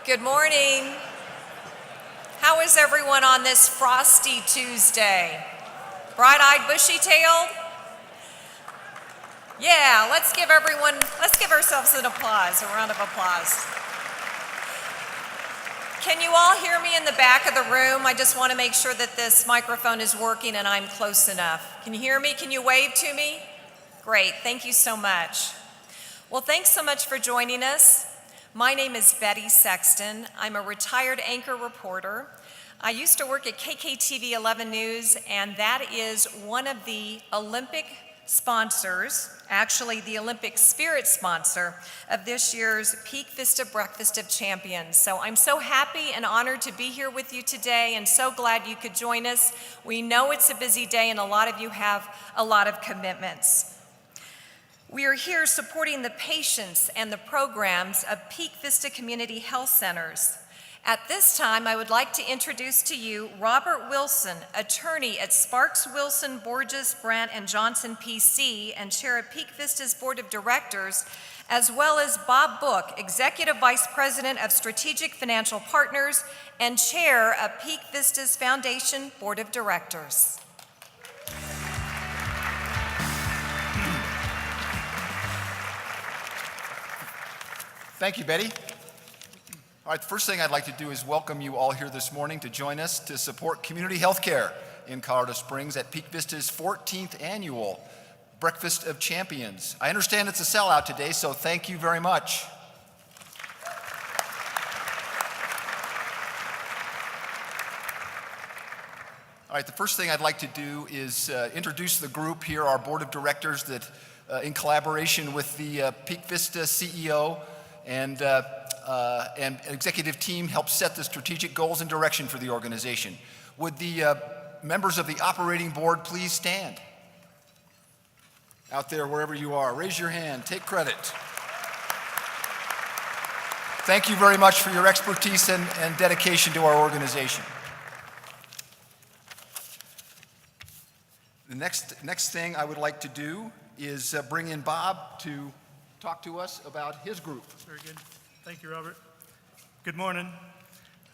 Good morning. How is everyone on this frosty Tuesday? Bright-eyed, bushy-tailed? Yeah, let's give ourselves an applause, a round of applause. Can you all hear me in the back of the room? I just want to make sure that this microphone is working and I'm close enough. Can you hear me? Can you wave to me? Great, thank you so much. Well, thanks so much for joining us. My name is Betty Sexton. I'm a retired anchor reporter. I used to work at KKTV 11 News, and that is one of the Olympic sponsors, actually the Olympic Spirit sponsor of this year's Peak Vista Breakfast of Champions. So I'm so happy and honored to be here with you today and so glad you could join us. We know it's a busy day and a lot of you have a lot of commitments. We are here supporting the patients and the programs of Peak Vista Community Health Centers. At this time, I would like to introduce to you Robert Wilson, attorney at Sparks, Wilson, Borges, Brandt, and Johnson PC, and chair of Peak Vista's Board of Directors, as well as Bob Book, executive vice president of Strategic Financial Partners and chair of Peak Vista's Foundation Board of Directors. Thank you, Betty. All right, the first thing I'd like to do is welcome you all here this morning to join us to support community health care in Colorado Springs at Peak Vista's 14th annual Breakfast of Champions. I understand it's a sellout today, so thank you very much. All right, the first thing I'd like to do is introduce the group here, our board of directors that in collaboration with the Peak Vista CEO and executive team help set the strategic goals and direction for the organization. Would the members of the operating board please stand? Out there, wherever you are, raise your hand, take credit. Thank you very much for your expertise and dedication to our organization. The next thing I would like to do is bring in Bob to talk to us about his group. Very good. Thank you, Robert. Good morning.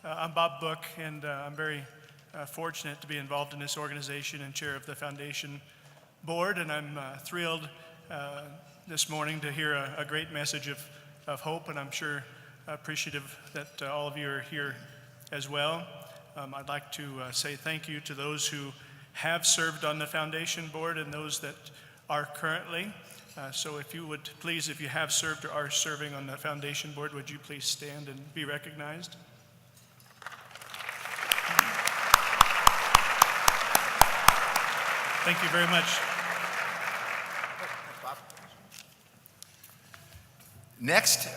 I'm Bob Book, and I'm very fortunate to be involved in this organization and chair of the foundation board, and I'm thrilled this morning to hear a great message of hope, and I'm sure appreciative that all of you are here as well. I'd like to say thank you to those who have served on the foundation board and those that are currently. So if you would please, if you have served or are serving on the foundation board, would you please stand and be recognized? Thank you very much. Next,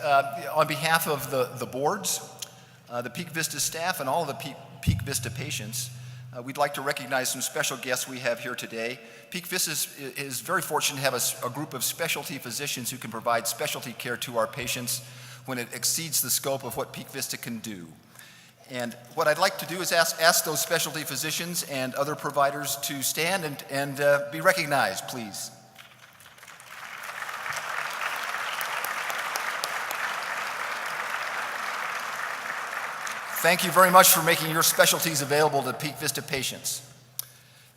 on behalf of the boards, the Peak Vista staff, and all of the Peak Vista patients, we'd like to recognize some special guests we have here today. Peak Vista is very fortunate to have a group of specialty physicians who can provide specialty care to our patients when it exceeds the scope of what Peak Vista can do. And what I'd like to do is ask those specialty physicians and other providers to stand and be recognized, please. Thank you very much for making your specialties available to Peak Vista patients.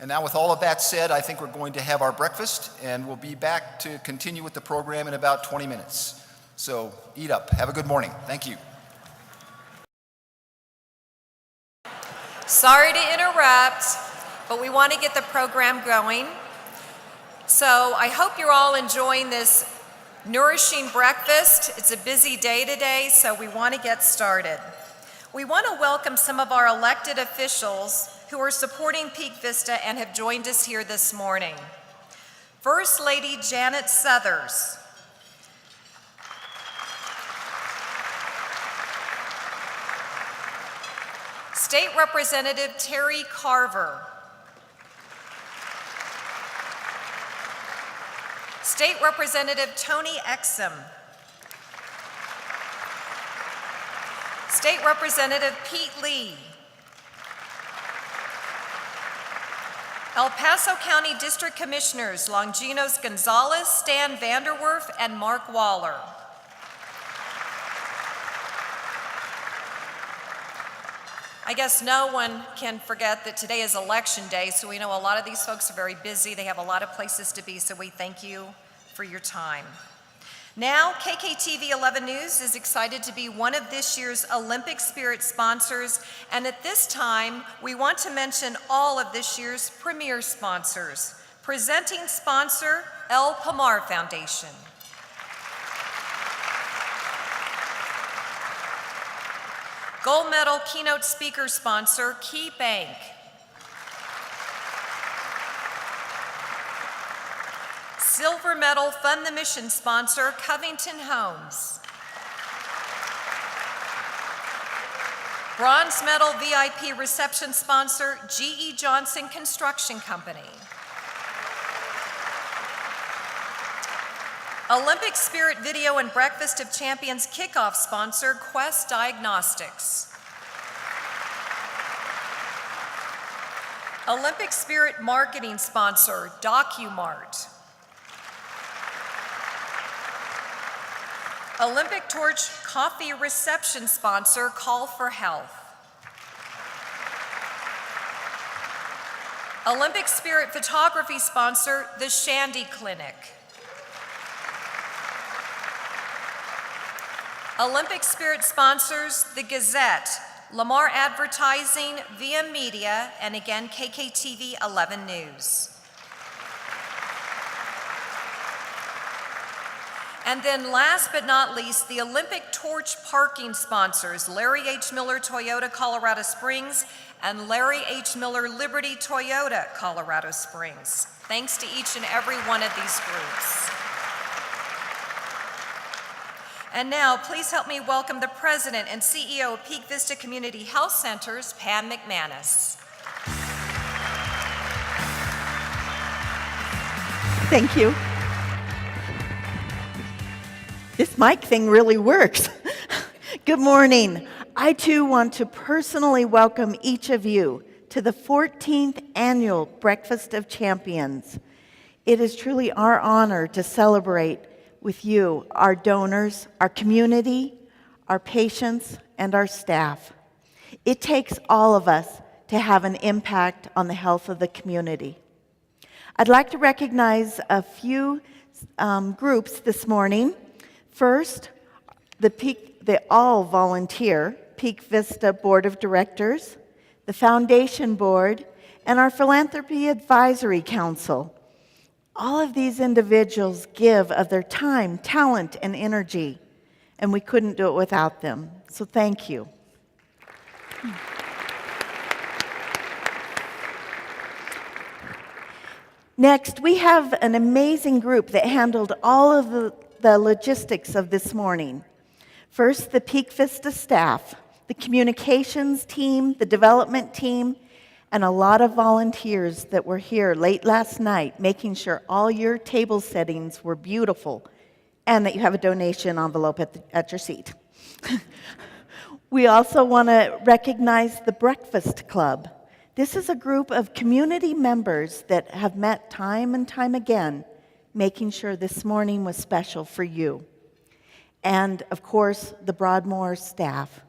And now with all of that said, I think we're going to have our breakfast, and we'll be back to continue with the program in about 20 minutes. So eat up. Have a good morning. Thank you. Sorry to interrupt, but we want to get the program going. So I hope you're all enjoying this nourishing breakfast. It's a busy day today, so we want to get started. We want to welcome some of our elected officials who are supporting Peak Vista and have joined us here this morning. First Lady Janet Suthers. State Representative Terry Carver. State Representative Tony Exum. State Representative Pete Lee. El Paso County District Commissioners Longinos Gonzalez, Stan Vanderwerf, and Mark Waller. I guess no one can forget that today is election day, so we know a lot of these folks are very busy. They have a lot of places to be, so we thank you for your time. Now, KKTV 11 News is excited to be one of this year's Olympic Spirit sponsors, and at this time, we want to mention all of this year's premier sponsors. Presenting sponsor, El Pomar Foundation. Gold medal keynote speaker sponsor, Key Bank. Silver medal Fund the Mission sponsor, Covington Homes. Bronze medal VIP reception sponsor, G.E. Johnson Construction Company. Olympic Spirit Video and Breakfast of Champions kickoff sponsor, Quest Diagnostics. Olympic Spirit marketing sponsor, DocuMart. Olympic Torch coffee reception sponsor, Call for Health. Olympic Spirit photography sponsor, the Shandy Clinic. Olympic Spirit sponsors, the Gazette, Lamar Advertising, VM Media, and again, KKTV 11 News. And then last but not least, the Olympic Torch parking sponsors, Larry H. Miller Toyota, Colorado Springs, and Larry H. Miller Liberty Toyota, Colorado Springs. Thanks to each and every one of these groups. And now, please help me welcome the President and CEO of Peak Vista Community Health Centers, Pam McManus. Thank you. This mic thing really works. Good morning. I too want to personally welcome each of you to the 14th Annual Breakfast of Champions. It is truly our honor to celebrate with you, our donors, our community, our patients, and our staff. It takes all of us to have an impact on the health of the community. I'd like to recognize a few groups this morning. First, the all-volunteer Peak Vista Board of Directors, the Foundation Board, and our Philanthropy Advisory Council. All of these individuals give of their time, talent, and energy, and we couldn't do it without them. So thank you. Next, we have an amazing group that handled all of the logistics of this morning. First, the Peak Vista staff, the communications team, the development team, and a lot of volunteers that were here late last night making sure all your table settings were beautiful and that you have a donation envelope at your seat. We also want to recognize the Breakfast Club. This is a group of community members that have met time and time again, making sure this morning was special for you. And, of course, the Broadmoor staff.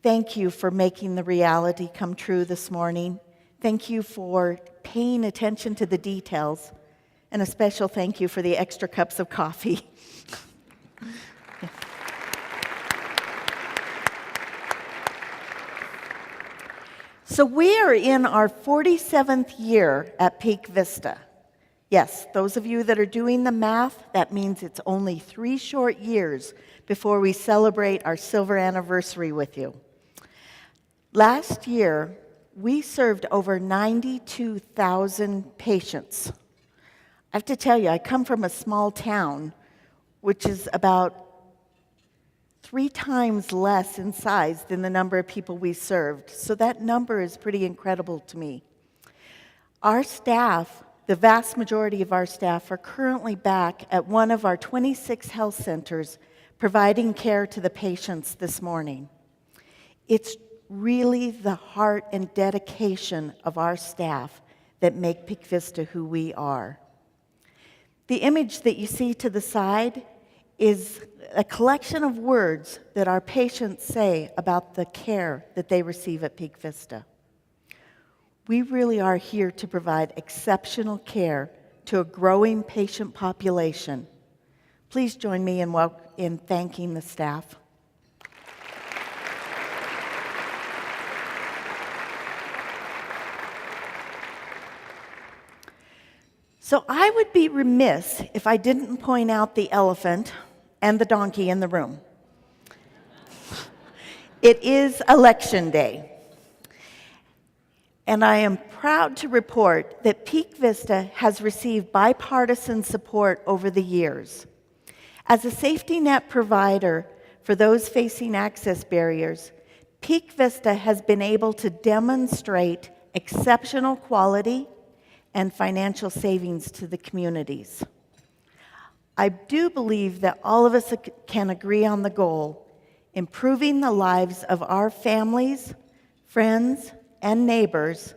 Thank you for making the reality come true this morning. Thank you for paying attention to the details. And a special thank you for the extra cups of coffee. So we are in our 47th year at Peak Vista. Yes, those of you that are doing the math, that means it's only 3 short years before we celebrate our silver anniversary with you. Last year, we served over 92,000 patients. I have to tell you, I come from a small town, which is about 3 times less in size than the number of people we served. So that number is pretty incredible to me. Our staff, the vast majority of our staff, are currently back at one of our 26 health centers providing care to the patients this morning. It's really the heart and dedication of our staff that make Peak Vista who we are. The image that you see to the side is a collection of words that our patients say about the care that they receive at Peak Vista. We really are here to provide exceptional care to a growing patient population. Please join me in thanking the staff. So I would be remiss if I didn't point out the elephant and the donkey in the room. It is Election Day. And I am proud to report that Peak Vista has received bipartisan support over the years. As a safety net provider for those facing access barriers, Peak Vista has been able to demonstrate exceptional quality and financial savings to the communities. I do believe that all of us can agree on the goal, improving the lives of our families, friends, and neighbors,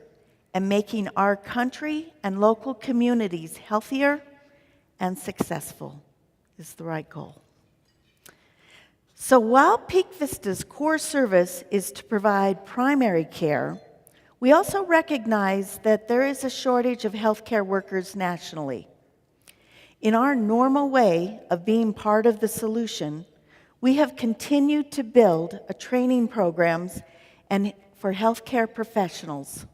and making our country and local communities healthier and successful is the right goal. So while Peak Vista's core service is to provide primary care, we also recognize that there is a shortage of healthcare workers nationally. In our normal way of being part of the solution, we have continued to build training programs and for healthcare professionals.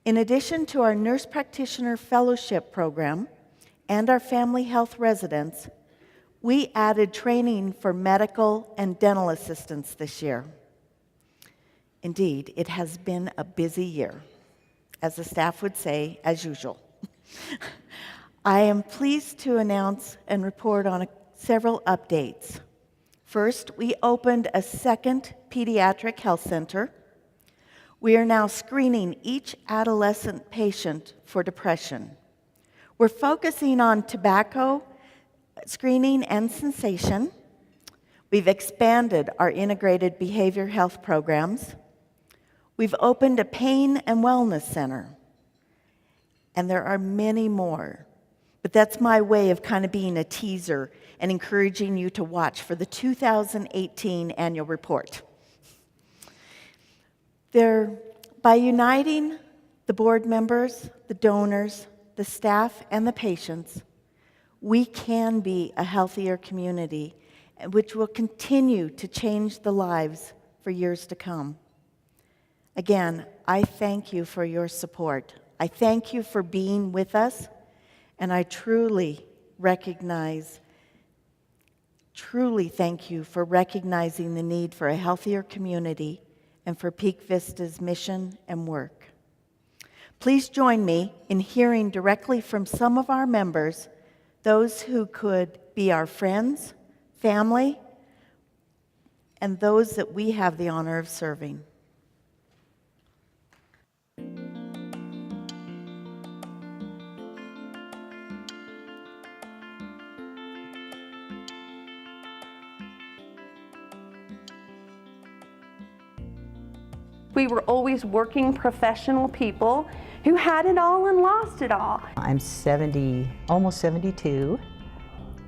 In addition to our nurse practitioner fellowship program and our family health residents, we added training for medical and dental assistants this year. Indeed, it has been a busy year, as the staff would say, as usual. I am pleased to announce and report on several updates. First, we opened a second pediatric health center. We are now screening each adolescent patient for depression. We're focusing on tobacco screening and cessation. We've expanded our integrated behavior health programs. We've opened a pain and wellness center. And there are many more. But that's my way of kind of being a teaser and encouraging you to watch for the 2018 annual report. By uniting the board members, the donors, the staff, and the patients, we can be a healthier community, which will continue to change the lives for years to come. Again, I thank you for your support. I thank you for being with us, and I truly thank you for recognizing the need for a healthier community and for Peak Vista's mission and work. Please join me in hearing directly from some of our members, those who could be our friends, family, and those that we have the honor of serving. We were always working professional people who had it all and lost it all. I'm 70, almost 72,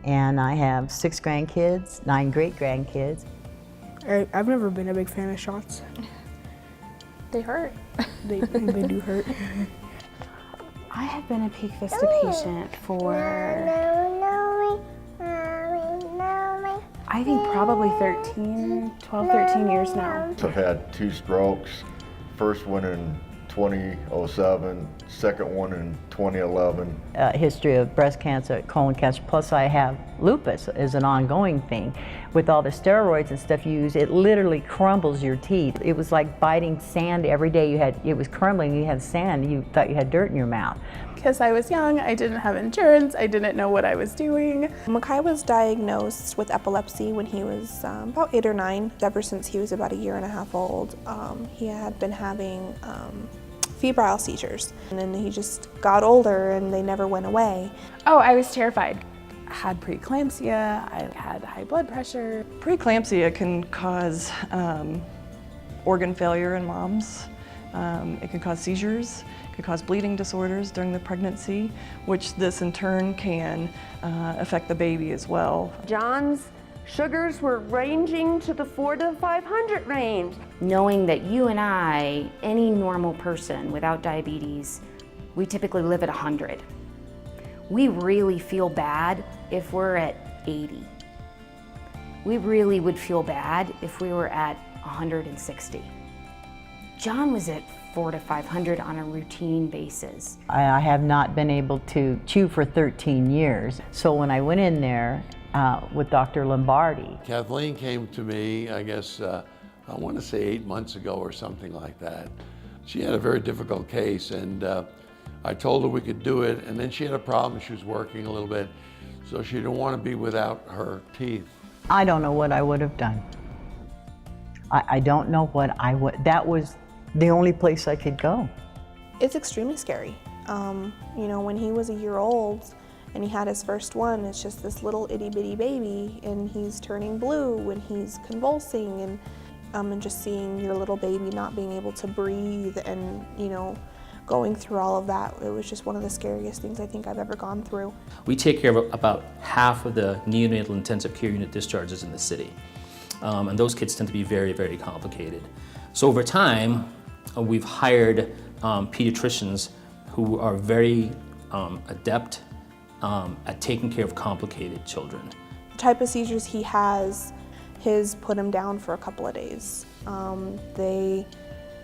and I have 6 grandkids, 9 great-grandkids. I've never been a big fan of shots. They hurt. They do hurt. I have been a Peak Vista patient for, I think probably 12, 13 years now. I've had 2 strokes, first one in 2007, second one in 2011. History of breast cancer, colon cancer, plus I have lupus is an ongoing thing. With all the steroids and stuff you use, it literally crumbles your teeth. It was like biting sand every day. It was crumbling, you had sand, you thought you had dirt in your mouth. Because I was young, I didn't have insurance, I didn't know what I was doing. Makai was diagnosed with epilepsy when he was about 8 or 9. Ever since he was about 1.5 years old, he had been having febrile seizures. And then he just got older and they never went away. Oh, I was terrified. I had preeclampsia, I had high blood pressure. Preeclampsia can cause organ failure in moms, It can cause seizures, it could cause bleeding disorders during the pregnancy, which this in turn can affect the baby as well. John's sugars were ranging to the 400 to 500 range. Knowing that you and I, any normal person without diabetes, we typically live at 100. We really feel bad if we're at 80. We really would feel bad if we were at 160. John was at 400 to 500 on a routine basis. I have not been able to chew for 13 years. So when I went in there with Dr. Lombardi. Kathleen came to me, I guess, I want to say 8 months ago or something like that. She had a very difficult case, and I told her we could do it, and then she had a problem. She was working a little bit, so she didn't want to be without her teeth. I don't know what I would have done. I don't know what I would, that was the only place I could go. It's extremely scary. You know, when he was a year old and he had his first one, it's just this little itty bitty baby, and he's turning blue and he's convulsing, and just seeing your little baby not being able to breathe and, you know, going through all of that, it was just one of the scariest things I think I've ever gone through. We take care of about half of the neonatal intensive care unit discharges in the city. And those kids tend to be very, very complicated. So over time, we've hired pediatricians who are very adept at taking care of complicated children. The type of seizures he has, his put him down for a couple of days. They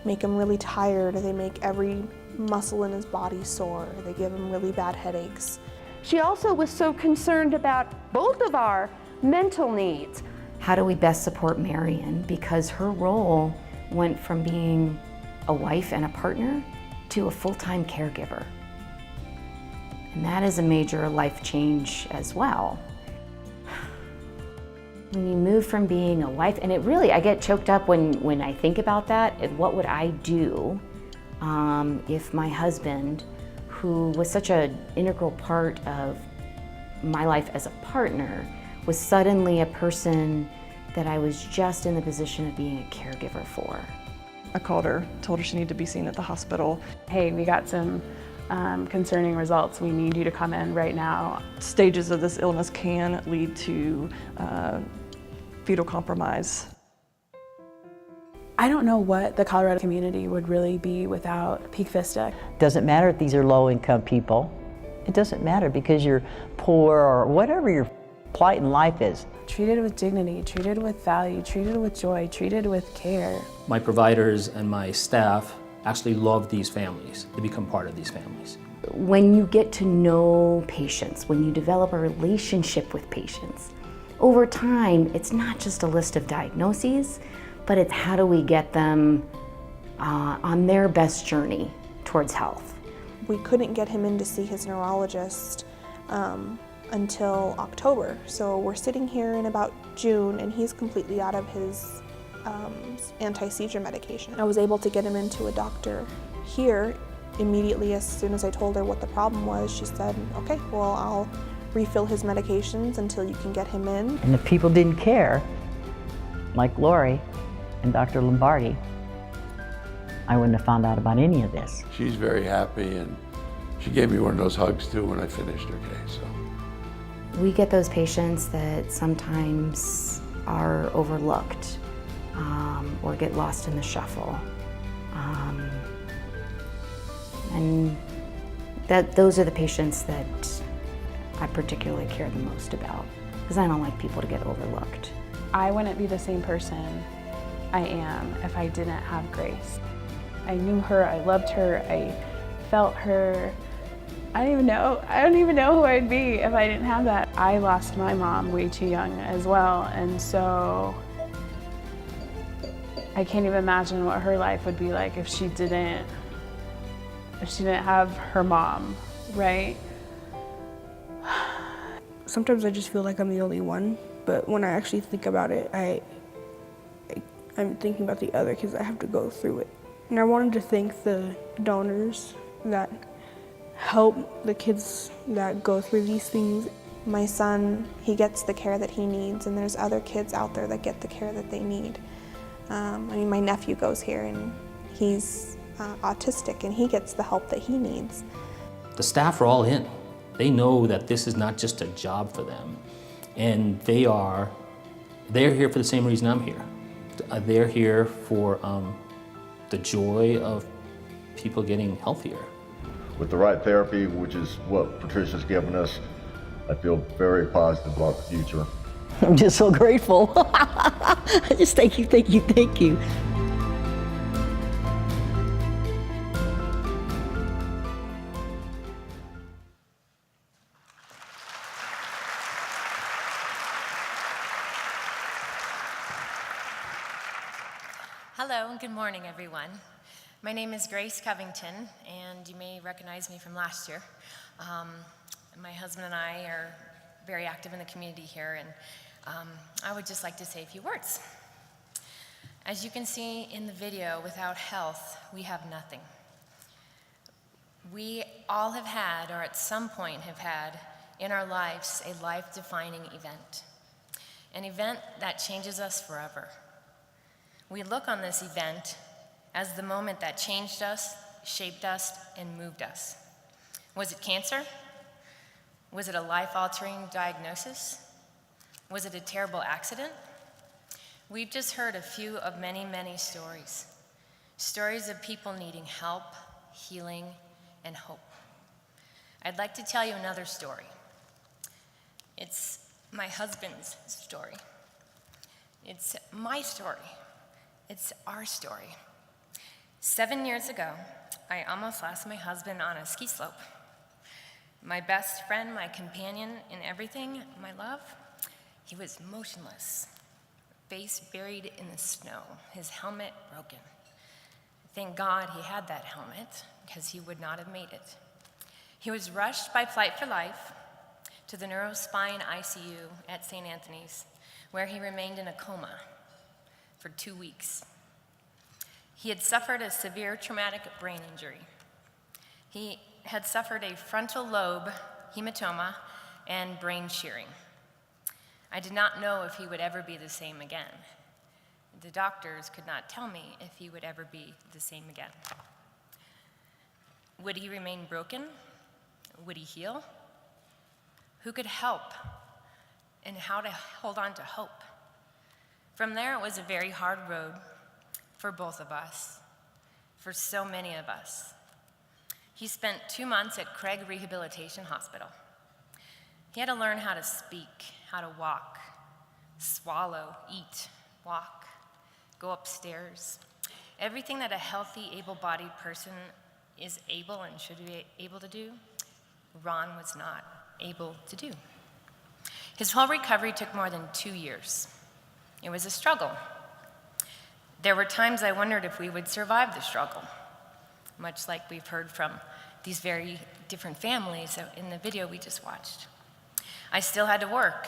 make him really tired, they make every muscle in his body sore, they give him really bad headaches. She also was so concerned about both of our mental needs. How do we best support Marion? Because her role went from being a wife and a partner to a full-time caregiver. And that is a major life change as well. When you move from being a wife, and it really, I get choked up when I think about that, what would I do if my husband, who was such an integral part of my life as a partner, was suddenly a person that I was just in the position of being a caregiver for. I called her, told her she needed to be seen at the hospital. Hey, we got some concerning results. We need you to come in right now. Stages of this illness can lead to fetal compromise. I don't know what the Colorado community would really be without Peak Vista. Doesn't matter if these are low-income people. It doesn't matter because you're poor or whatever your plight in life is. Treated with dignity, treated with value, treated with joy, treated with care. My providers and my staff actually love these families, to become part of these families. When you get to know patients, when you develop a relationship with patients, over time, it's not just a list of diagnoses, but it's how do we get them on their best journey towards health. We couldn't get him in to see his neurologist until October. So we're sitting here in about June and he's completely out of his anti-seizure medication. I was able to get him into a doctor here immediately as soon as I told her what the problem was. She said, okay, well, I'll refill his medications until you can get him in. And if people didn't care, like Lori and Dr. Lombardi, I wouldn't have found out about any of this. She's very happy, and she gave me one of those hugs too when I finished her case. So. We get those patients that sometimes are overlooked or get lost in the shuffle. And those are the patients that I particularly care the most about, because I don't like people to get overlooked. I wouldn't be the same person I am if I didn't have Grace. I knew her, I loved her, I felt her. I don't even know who I'd be if I didn't have that. I lost my mom way too young as well, and so I can't even imagine what her life would be like if she didn't have her mom, right? Sometimes I just feel like I'm the only one, but when I actually think about it, I'm thinking about the other kids that have to go through it. And I wanted to thank the donors that help the kids that go through these things. My son, he gets the care that he needs, and there's other kids out there that get the care that they need. I mean, my nephew goes here and he's autistic, and he gets the help that he needs. The staff are all in. They know that this is not just a job for them, and they're here for the same reason I'm here. They're here for the joy of people getting healthier. With the right therapy, which is what Patricia's given us, I feel very positive about the future. I'm just so grateful. I just thank you, thank you, thank you. Hello and good morning, everyone. My name is Grace Covington, and you may recognize me from last year. My husband and I are very active in the community here, and I would just like to say a few words. As you can see in the video, without health, we have nothing. We all have had, or at some point have had, in our lives, a life-defining event. An event that changes us forever. We look on this event as the moment that changed us, shaped us, and moved us. Was it cancer? Was it a life-altering diagnosis? Was it a terrible accident? We've just heard a few of many, many stories. Stories of people needing help, healing, and hope. I'd like to tell you another story. It's my husband's story. It's my story. It's our story. 7 years ago, I almost lost my husband on a ski slope. My best friend, my companion in everything, my love, he was motionless, face buried in the snow, his helmet broken. Thank God he had that helmet, because he would not have made it. He was rushed by Flight for Life to the neurospine ICU at St. Anthony's, where he remained in a coma for 2 weeks. He had suffered a severe traumatic brain injury. He had suffered a frontal lobe hematoma and brain shearing. I did not know if he would ever be the same again. The doctors could not tell me if he would ever be the same again. Would he remain broken? Would he heal? Who could help? And how to hold on to hope? From there, it was a very hard road for both of us, for so many of us. He spent 2 months at Craig Rehabilitation Hospital. He had to learn how to speak, how to walk, swallow, eat, walk, go upstairs. Everything that a healthy, able-bodied person is able and should be able to do, Ron was not able to do. His whole recovery took more than 2 years. It was a struggle. There were times I wondered if we would survive the struggle, much like we've heard from these very different families in the video we just watched. I still had to work,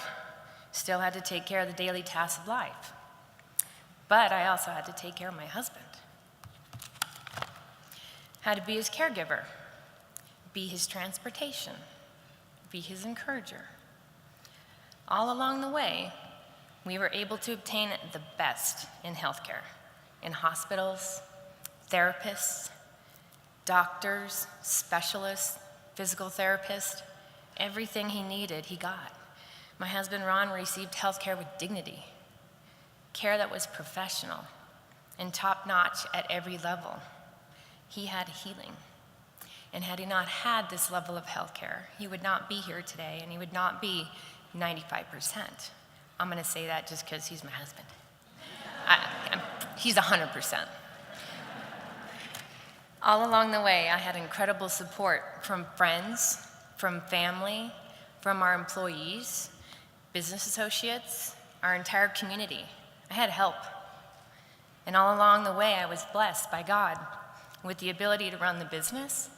still had to take care of the daily tasks of life, but I also had to take care of my husband. Had to be his caregiver, be his transportation, be his encourager. All along the way, we were able to obtain the best in healthcare, in hospitals, therapists, doctors, specialists, physical therapists. Everything he needed, he got. My husband, Ron, received healthcare with dignity, care that was professional and top-notch at every level. He had healing. And had he not had this level of healthcare, he would not be here today, and he would not be 95%. I'm going to say that just because he's my husband. He's 100%. All along the way, I had incredible support from friends, from family, from our employees, business associates, our entire community. I had help. And all along the way, I was blessed by God with the ability to run the business,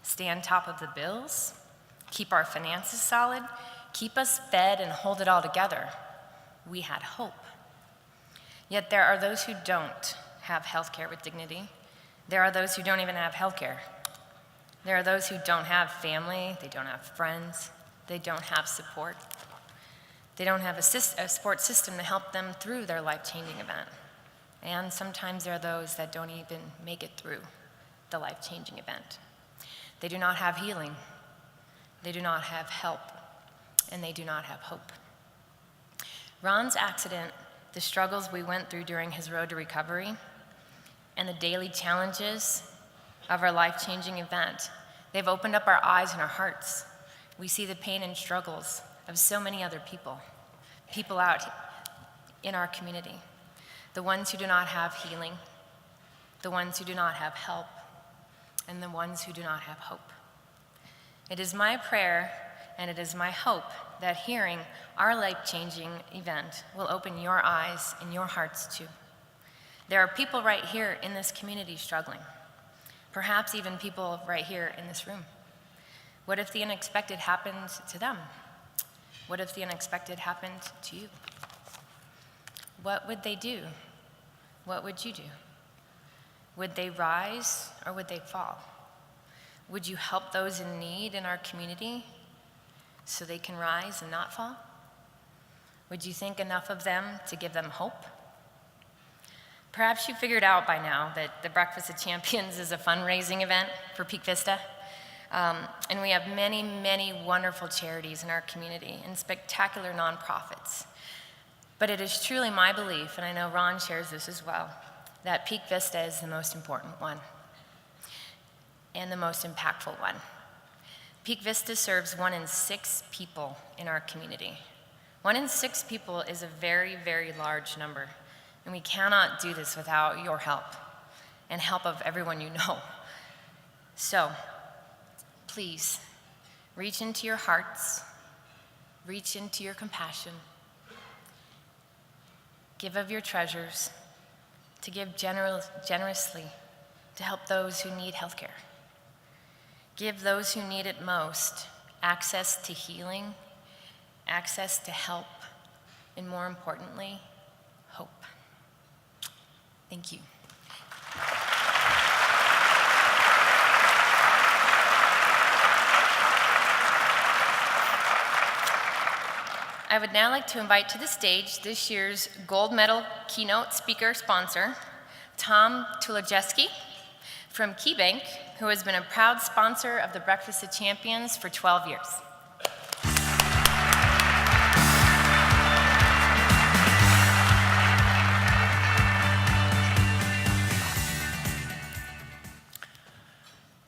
stay on top of the bills, keep our finances solid, keep us fed and hold it all together. We had hope. Yet there are those who don't have health care with dignity. There are those who don't even have health care. There are those who don't have family, they don't have friends, they don't have support. They don't have a support system to help them through their life-changing event. And sometimes there are those that don't even make it through the life-changing event. They do not have healing, they do not have help, and they do not have hope. Ron's accident, the struggles we went through during his road to recovery, and the daily challenges of our life-changing event, they've opened up our eyes and our hearts. We see the pain and struggles of so many other people out in our community, the ones who do not have healing, the ones who do not have help, and the ones who do not have hope. It is my prayer and it is my hope that hearing our life-changing event will open your eyes and your hearts too. There are people right here in this community struggling, perhaps even people right here in this room. What if the unexpected happened to them? What if the unexpected happened to you? What would they do? What would you do? Would they rise or would they fall? Would you help those in need in our community so they can rise and not fall? Would you think enough of them to give them hope? Perhaps you figured out by now that the Breakfast of Champions is a fundraising event for Peak Vista. And we have many, many wonderful charities in our community and spectacular nonprofits. But it is truly my belief, and I know Ron shares this as well, that Peak Vista is the most important one and the most impactful one. Peak Vista serves 1 in 6 people in our community. 1 in 6 people is a very, very large number, and we cannot do this without your help and help of everyone you know. So, please, reach into your hearts, reach into your compassion, give of your treasures, to give generously to help those who need health care. Give those who need it most access to healing, access to help, and more importantly, hope. Thank you. I would now like to invite to the stage this year's gold medal keynote speaker sponsor, Tom Tulojeski from KeyBank, who has been a proud sponsor of the Breakfast of Champions for 12 years.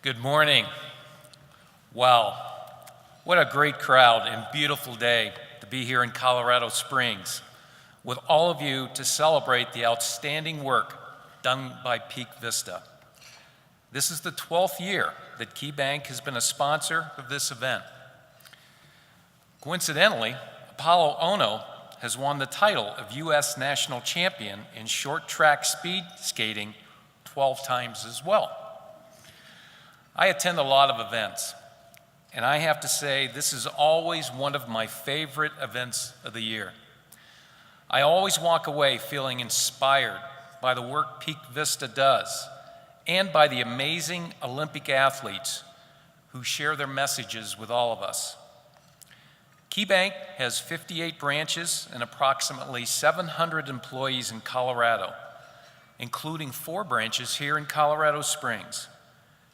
Good morning. Wow, what a great crowd and beautiful day to be here in Colorado Springs with all of you to celebrate the outstanding work done by Peak Vista. This is the 12th year that KeyBank has been a sponsor of this event. Coincidentally, Apolo Ohno has won the title of U.S. National Champion in short track speed skating 12 times as well. I attend a lot of events, and I have to say this is always one of my favorite events of the year. I always walk away feeling inspired by the work Peak Vista does and by the amazing Olympic athletes who share their messages with all of us. KeyBank has 58 branches and approximately 700 employees in Colorado, including 4 branches here in Colorado Springs.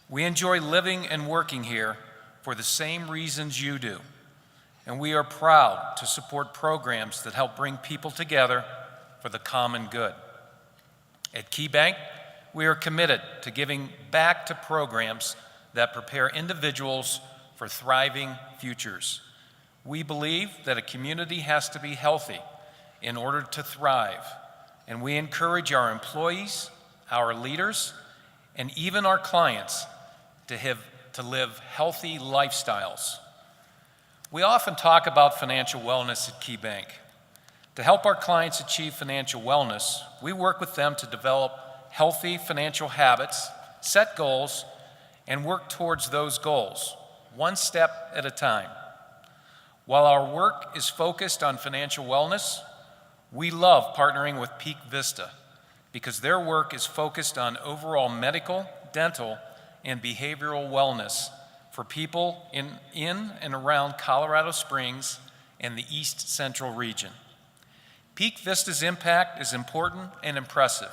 We enjoy living and working here for the same reasons you do, and we are proud to support programs that help bring people together for the common good. At KeyBank, we are committed to giving back to programs that prepare individuals for thriving futures. We believe that a community has to be healthy in order to thrive, and we encourage our employees, our leaders, and even our clients to live healthy lifestyles. We often talk about financial wellness at KeyBank. To help our clients achieve financial wellness, we work with them to develop healthy financial habits, set goals, and work towards those goals, one step at a time. While our work is focused on financial wellness, we love partnering with Peak Vista because their work is focused on overall medical, dental, and behavioral wellness for people in and around Colorado Springs and the East Central region. Peak Vista's impact is important and impressive.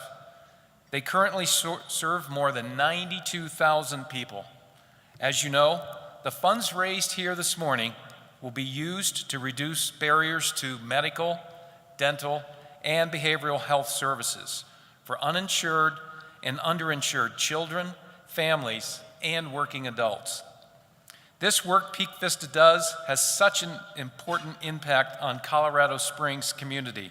They currently serve more than 92,000 people. As you know, the funds raised here this morning will be used to reduce barriers to medical, dental, and behavioral health services for uninsured and underinsured children, families, and working adults. This work Peak Vista does has such an important impact on Colorado Springs community,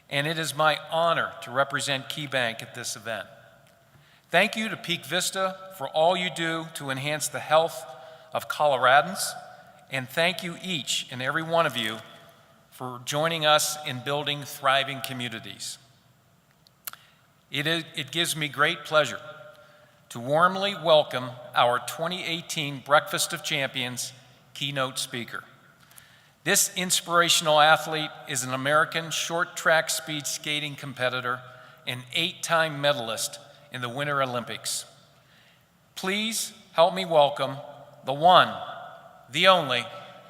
and it is my honor to represent KeyBank at this event. Thank you to Peak Vista for all you do to enhance the health of Coloradans, and thank you each and every one of you for joining us in building thriving communities. It gives me great pleasure to warmly welcome our 2018 Breakfast of Champions keynote speaker. This inspirational athlete is an American short track speed skating competitor and 8-time medalist in the Winter Olympics. Please help me welcome the one, the only,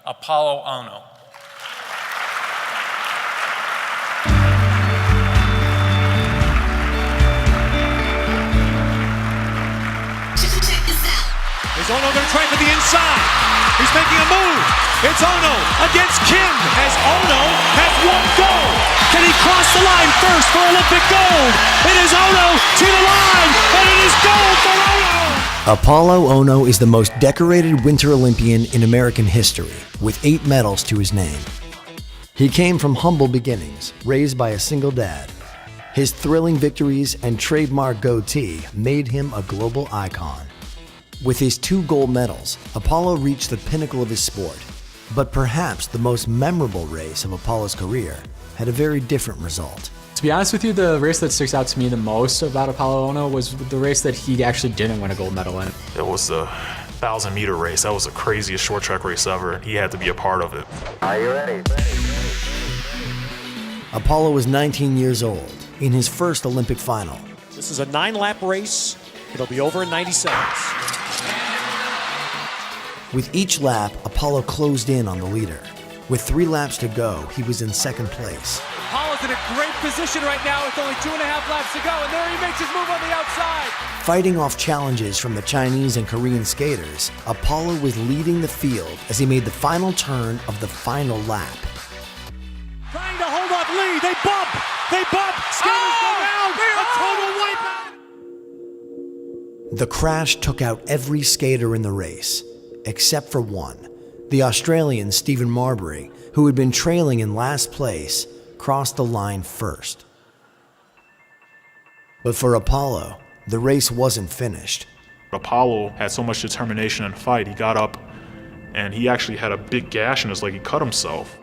Apolo Ohno. Is Ohno going to try for the inside? He's making a move. It's Ohno against Kim as Ohno has one goal. Can he cross the line first for Olympic gold? It is Ohno to the line, and it is gold for Ohno. Apolo Ohno is the most decorated Winter Olympian in American history, with 8 medals to his name. He came from humble beginnings, raised by a single dad. His thrilling victories and trademark goatee made him a global icon. With his 2 gold medals, Apolo reached the pinnacle of his sport. But perhaps the most memorable race of Apolo's career had a very different result. To be honest with you, the race that sticks out to me the most about Apolo Ohno was the race that he actually didn't win a gold medal in. It was the 1,000-meter race. That was the craziest short track race ever, and he had to be a part of it. Are you ready? Apolo was 19 years old in his first Olympic final. This is a 9-lap race. It'll be over in 90 seconds. With each lap, Apolo closed in on the leader. With 3 laps to go, he was in second place. Apolo's in a great position right now with only 2.5 laps to go, and there he makes his move on the outside. Fighting off challenges from the Chinese and Korean skaters, Apolo was leading the field as he made the final turn of the final lap. Trying to hold off Lee, they bump, skaters go down, a total wipeout. The crash took out every skater in the race, except for one. The Australian Stephen Marbury, who had been trailing in last place, crossed the line first. But for Apolo, the race wasn't finished. Apolo had so much determination and fight. He got up and he actually had a big gash in his leg. He cut himself.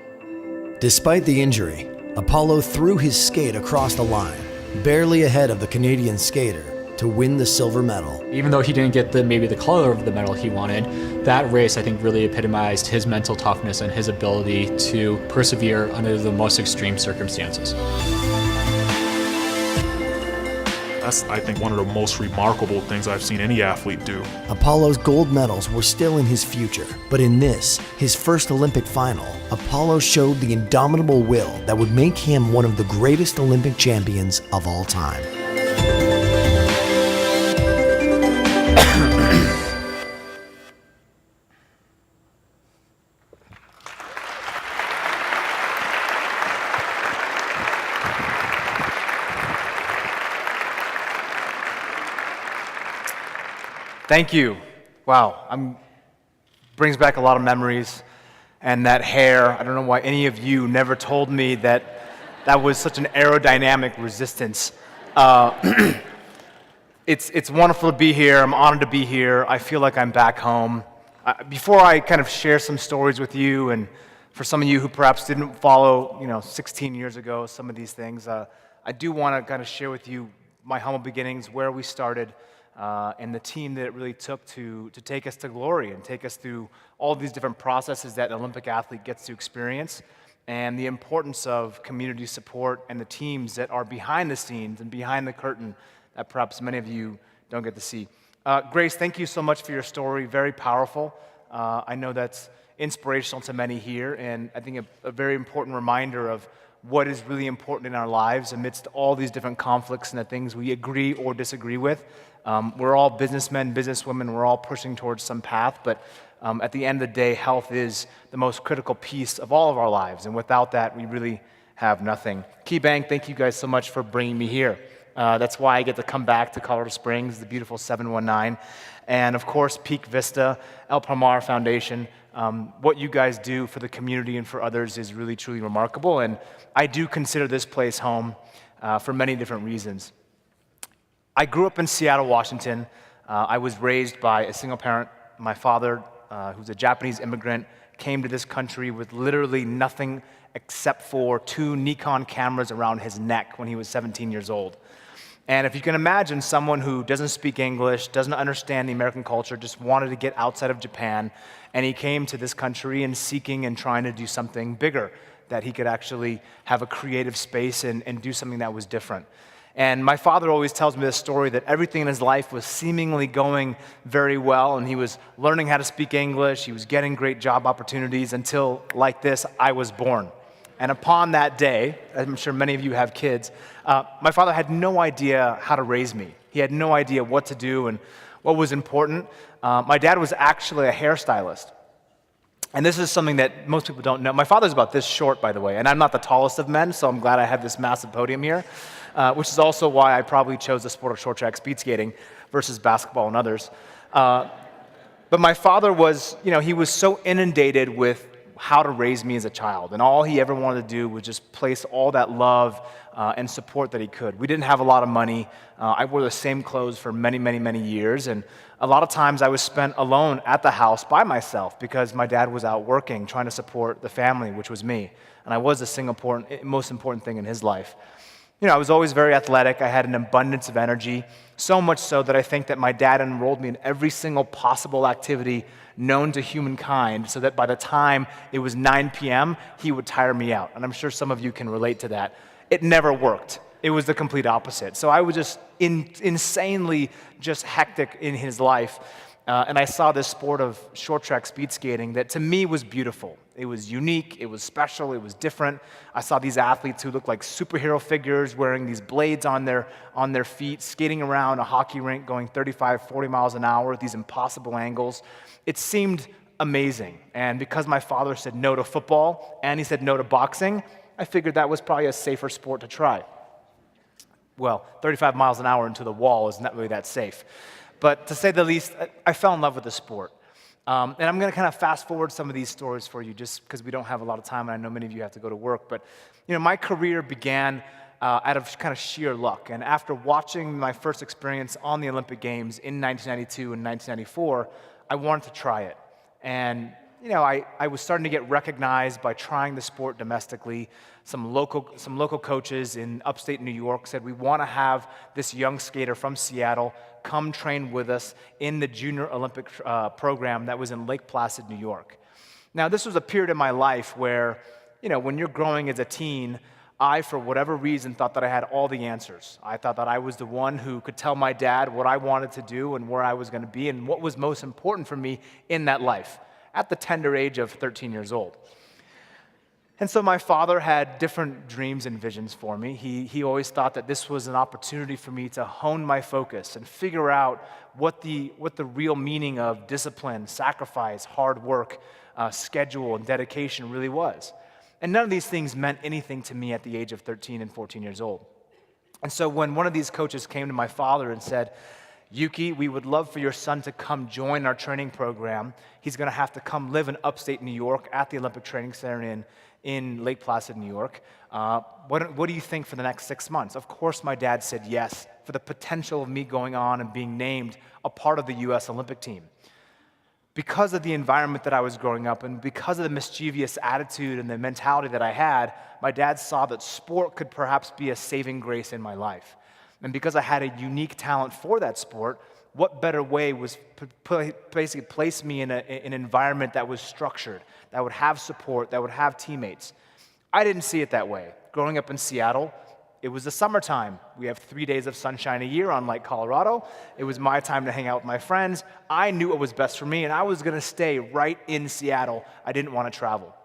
Despite the injury, Apolo threw his skate across the line, barely ahead of the Canadian skater, to win the silver medal. Even though he didn't get maybe the color of the medal he wanted, that race I think really epitomized his mental toughness and his ability to persevere under the most extreme circumstances. That's, I think, one of the most remarkable things I've seen any athlete do. Apolo's gold medals were still in his future, but in this, his first Olympic final, Apolo showed the indomitable will that would make him one of the greatest Olympic champions of all time. Thank you. Wow, brings back a lot of memories. And that hair, I don't know why any of you never told me that was such an aerodynamic resistance. It's wonderful to be here. I'm honored to be here. I feel like I'm back home. Before I kind of share some stories with you, and for some of you who perhaps didn't follow, 16 years ago, some of these things, I do want to kind of share with you my humble beginnings, where we started, and the team that it really took to take us to glory and take us through all these different processes that an Olympic athlete gets to experience, and the importance of community support and the teams that are behind the scenes and behind the curtain that perhaps many of you don't get to see. Grace, thank you so much for your story. Very powerful. I know that's inspirational to many here, and I think a very important reminder of what is really important in our lives amidst all these different conflicts and the things we agree or disagree with. We're all businessmen, businesswomen, we're all pushing towards some path, but at the end of the day, health is the most critical piece of all of our lives, and without that, we really have nothing. KeyBank, thank you guys so much for bringing me here. That's why I get to come back to Colorado Springs, the beautiful 719, and of course, Peak Vista, El Palmar Foundation. What you guys do for the community and for others is really, truly remarkable, and I do consider this place home for many different reasons. I grew up in Seattle, Washington. I was raised by a single parent. My father, who's a Japanese immigrant, came to this country with literally nothing except for 2 Nikon cameras around his neck when he was 17 years old. And if you can imagine someone who doesn't speak English, doesn't understand the American culture, just wanted to get outside of Japan, and he came to this country and seeking and trying to do something bigger, that he could actually have a creative space and do something that was different. And my father always tells me this story that everything in his life was seemingly going very well, and he was learning how to speak English, he was getting great job opportunities until, like this, I was born. And upon that day, I'm sure many of you have kids, my father had no idea how to raise me. He had no idea what to do and what was important. My dad was actually a hairstylist. And this is something that most people don't know. My father's about this short, by the way, and I'm not the tallest of men, so I'm glad I have this massive podium here. Which is also why I probably chose the sport of short track speed skating versus basketball and others. But my father was, he was so inundated with how to raise me as a child, and all he ever wanted to do was just place all that love and support that he could. We didn't have a lot of money. I wore the same clothes for many, many, many years, and a lot of times I was spent alone at the house by myself because my dad was out working, trying to support the family, which was me, and I was the most important thing in his life. I was always very athletic. I had an abundance of energy, so much so that I think that my dad enrolled me in every single possible activity known to humankind so that by the time it was 9 p.m., he would tire me out. And I'm sure some of you can relate to that. It never worked. It was the complete opposite. So I was just insanely just hectic in his life. And I saw this sport of short track speed skating that to me was beautiful. It was unique, it was special, it was different. I saw these athletes who looked like superhero figures wearing these blades on their feet, skating around a hockey rink going 35, 40 miles an hour at these impossible angles. It seemed amazing. And because my father said no to football and he said no to boxing, I figured that was probably a safer sport to try. Well, 35 miles an hour into the wall is not really that safe. But to say the least, I fell in love with the sport. And I'm going to kind of fast forward some of these stories for you just because we don't have a lot of time, and I know many of you have to go to work. But my career began out of kind of sheer luck. And after watching my first experience on the Olympic Games in 1992 and 1994, I wanted to try it. And I was starting to get recognized by trying the sport domestically. Some local coaches in upstate New York said, we want to have this young skater from Seattle come train with us in the Junior Olympic program that was in Lake Placid, New York. Now, this was a period in my life where, when you're growing as a teen, I, for whatever reason, thought that I had all the answers. I thought that I was the one who could tell my dad what I wanted to do and where I was going to be and what was most important for me in that life at the tender age of 13 years old. And so my father had different dreams and visions for me. He always thought that this was an opportunity for me to hone my focus and figure out what the real meaning of discipline, sacrifice, hard work, schedule, and dedication really was. And none of these things meant anything to me at the age of 13 and 14 years old. And so when one of these coaches came to my father and said, Yuki, we would love for your son to come join our training program. He's going to have to come live in upstate New York at the Olympic Training Center in Lake Placid, New York. What do you think for the next 6 months? Of course, my dad said yes for the potential of me going on and being named a part of the U.S. Olympic team. Because of the environment that I was growing up and because of the mischievous attitude and the mentality that I had, my dad saw that sport could perhaps be a saving grace in my life. And because I had a unique talent for that sport, what better way was basically place me in an environment that was structured, that would have support, that would have teammates. I didn't see it that way. Growing up in Seattle, it was the summertime. We have 3 days of sunshine a year, unlike Colorado. It was my time to hang out with my friends. I knew what was best for me, and I was going to stay right in Seattle. I didn't want to travel.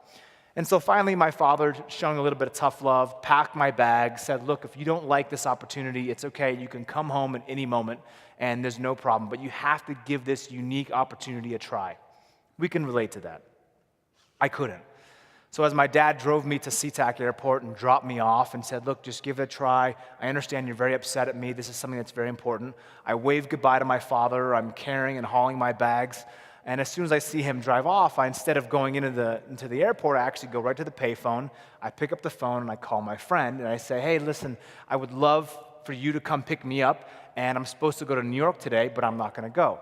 And so finally, my father, showing a little bit of tough love, packed my bag, said, look, if you don't like this opportunity, it's okay. You can come home at any moment, and there's no problem. But you have to give this unique opportunity a try. We can relate to that. I couldn't. So as my dad drove me to SeaTac Airport and dropped me off and said, look, just give it a try. I understand you're very upset at me. This is something that's very important. I waved goodbye to my father. I'm carrying and hauling my bags. And as soon as I see him drive off, instead of going into the airport, I actually go right to the payphone. I pick up the phone and I call my friend and I say, hey, listen, I would love for you to come pick me up, and I'm supposed to go to New York today, but I'm not going to go.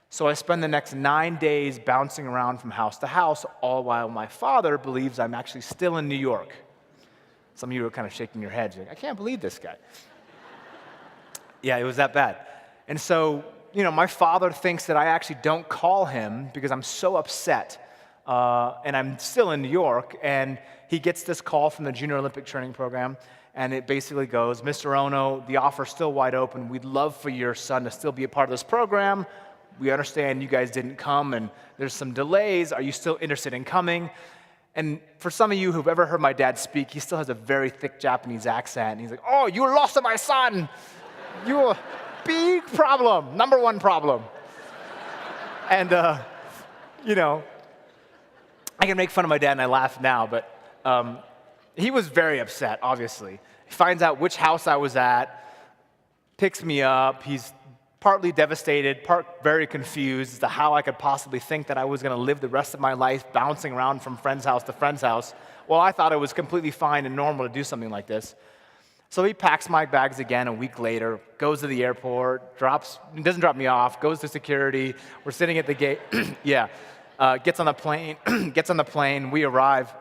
So I spend the next 9 days bouncing around from house to house, all while my father believes I'm actually still in New York. Some of you are kind of shaking your heads. Like, I can't believe this guy. Yeah, it was that bad. And so, my father thinks that I actually don't call him because I'm so upset, and I'm still in New York, and he gets this call from the Junior Olympic Training Program, and it basically goes, Mr. Ohno, the offer's still wide open. We'd love for your son to still be a part of this program. We understand you guys didn't come, and there's some delays. Are you still interested in coming? And for some of you who've ever heard my dad speak, he still has a very thick Japanese accent. And he's like, oh, you lost my son. You're a big problem, number one problem. And, I can make fun of my dad, and I laugh now, but he was very upset, obviously. He finds out which house I was at, picks me up. He's partly devastated, very confused as to how I could possibly think that I was going to live the rest of my life bouncing around from friend's house to friend's house. Well, I thought it was completely fine and normal to do something like this. So he packs my bags again a week later, goes to the airport, doesn't drop me off, goes to security. We're sitting at the gate. Gets on the plane. We arrive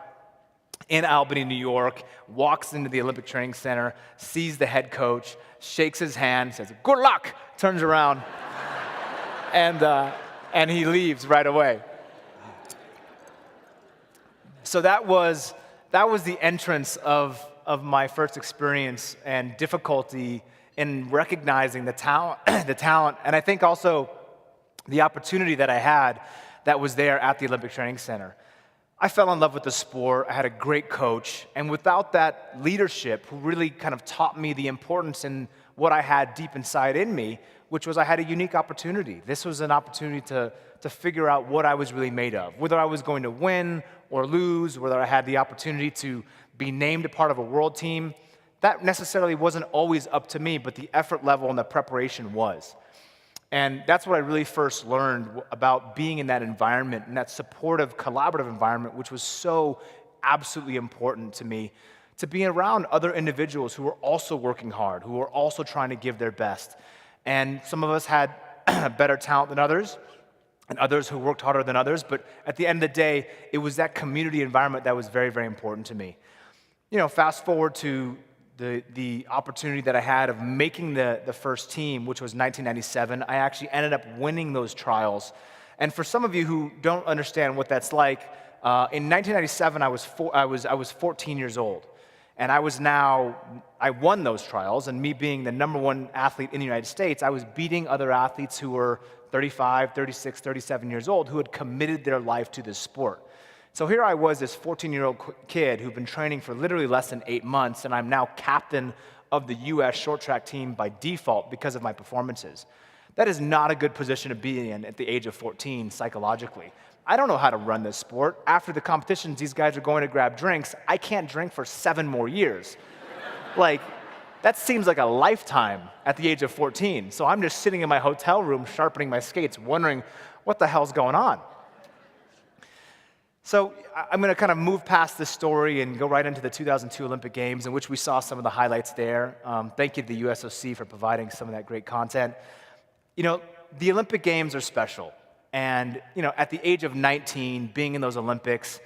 in Albany, New York, walks into the Olympic Training Center, sees the head coach, shakes his hand, says, good luck, turns around, and he leaves right away. So that was the entrance of my first experience and difficulty in recognizing the talent, and I think also the opportunity that I had that was there at the Olympic Training Center. I fell in love with the sport. I had a great coach, and without that leadership who really kind of taught me the importance in what I had deep inside in me, which was I had a unique opportunity. This was an opportunity to figure out what I was really made of, whether I was going to win or lose, whether I had the opportunity to be named a part of a world team. That necessarily wasn't always up to me, but the effort level and the preparation was. And that's what I really first learned about being in that environment, in that supportive, collaborative environment, which was so absolutely important to me, to be around other individuals who were also working hard, who were also trying to give their best. And some of us had better talent than others, and others who worked harder than others, but at the end of the day, it was that community environment that was very, very important to me. Fast forward to the opportunity that I had of making the first team, which was 1997, I actually ended up winning those trials. And for some of you who don't understand what that's like, in 1997 I was 14 years old, and I won those trials. And me being the number one athlete in the United States, I was beating other athletes who were 35, 36, 37 years old who had committed their life to this sport. So here I was, this 14-year-old kid who'd been training for literally less than 8 months, and I'm now captain of the U.S. short track team by default because of my performances. That is not a good position to be in at the age of 14 psychologically. I don't know how to run this sport. After the competitions, these guys are going to grab drinks. I can't drink for 7 more years. That seems like a lifetime at the age of 14. So I'm just sitting in my hotel room sharpening my skates, wondering what the hell's going on. So I'm going to kind of move past this story and go right into the 2002 Olympic Games, in which we saw some of the highlights there. Thank you to the USOC for providing some of that great content. The Olympic Games are special. And, at the age of 19, being in those Olympics,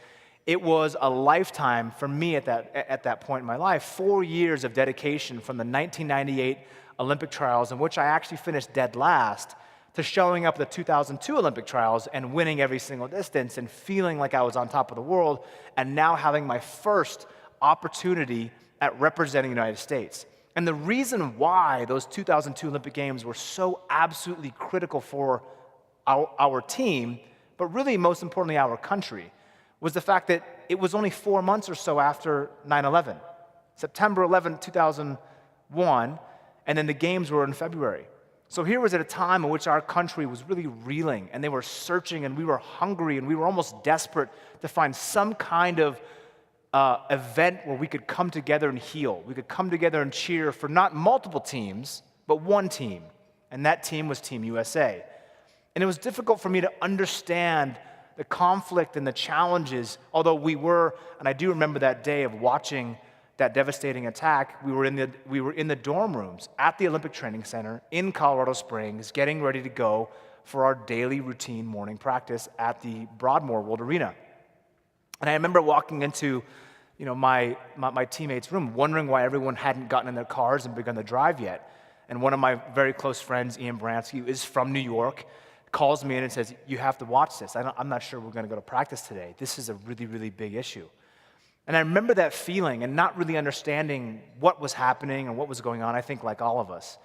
it was a lifetime for me at that point in my life. 4 years of dedication from the 1998 Olympic trials, in which I actually finished dead last, to showing up at the 2002 Olympic trials and winning every single distance and feeling like I was on top of the world, and now having my first opportunity at representing the United States. And the reason why those 2002 Olympic Games were so absolutely critical for our team, but really most importantly our country, was the fact that it was only 4 months or so after 9/11, September 11, 2001, and then the games were in February. So here was at a time in which our country was really reeling, and they were searching, and we were hungry, and we were almost desperate to find some kind of event where we could come together and heal. We could come together and cheer for not multiple teams, but one team, and that team was Team USA. And it was difficult for me to understand the conflict and the challenges, although we were, and I do remember that day of watching that devastating attack, we were in the dorm rooms at the Olympic Training Center in Colorado Springs, getting ready to go for our daily routine morning practice at the Broadmoor World Arena. And I remember walking into my teammates' room, wondering why everyone hadn't gotten in their cars and begun the drive yet. And one of my very close friends, Ian Bransky, who is from New York, calls me in and says, "You have to watch this. I'm not sure we're going to go to practice today. This is a really, really big issue." And I remember that feeling and not really understanding what was happening and what was going on, I think like all of us.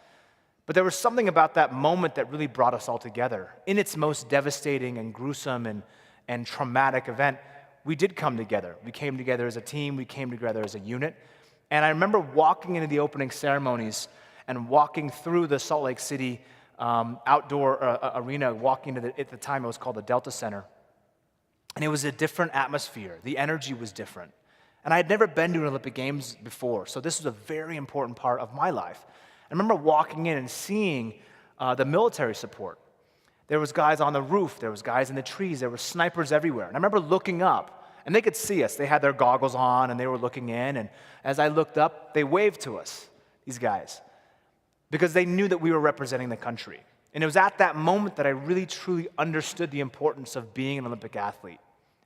But there was something about that moment that really brought us all together. In its most devastating and gruesome and traumatic event, we did come together. We came together as a team. We came together as a unit. And I remember walking into the opening ceremonies and walking through the Salt Lake City outdoor arena, walking to at the time it was called the Delta Center. And it was a different atmosphere. The energy was different. And I had never been to an Olympic Games before, so this was a very important part of my life. I remember walking in and seeing the military support. There was guys on the roof, there was guys in the trees, there were snipers everywhere. And I remember looking up, and they could see us. They had their goggles on, and they were looking in, and as I looked up, they waved to us, these guys, because they knew that we were representing the country. And it was at that moment that I really, truly understood the importance of being an Olympic athlete.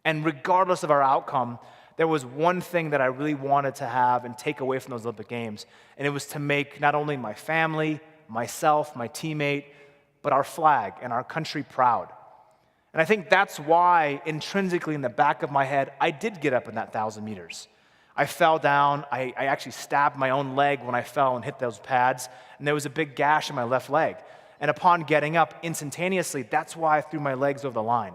And regardless of our outcome, there was one thing that I really wanted to have and take away from those Olympic Games, and it was to make not only my family, myself, my teammate, but our flag and our country proud. And I think that's why, intrinsically in the back of my head, I did get up in that 1,000 meters. I fell down. I actually stabbed my own leg when I fell and hit those pads, and there was a big gash in my left leg. And upon getting up instantaneously, that's why I threw my legs over the line.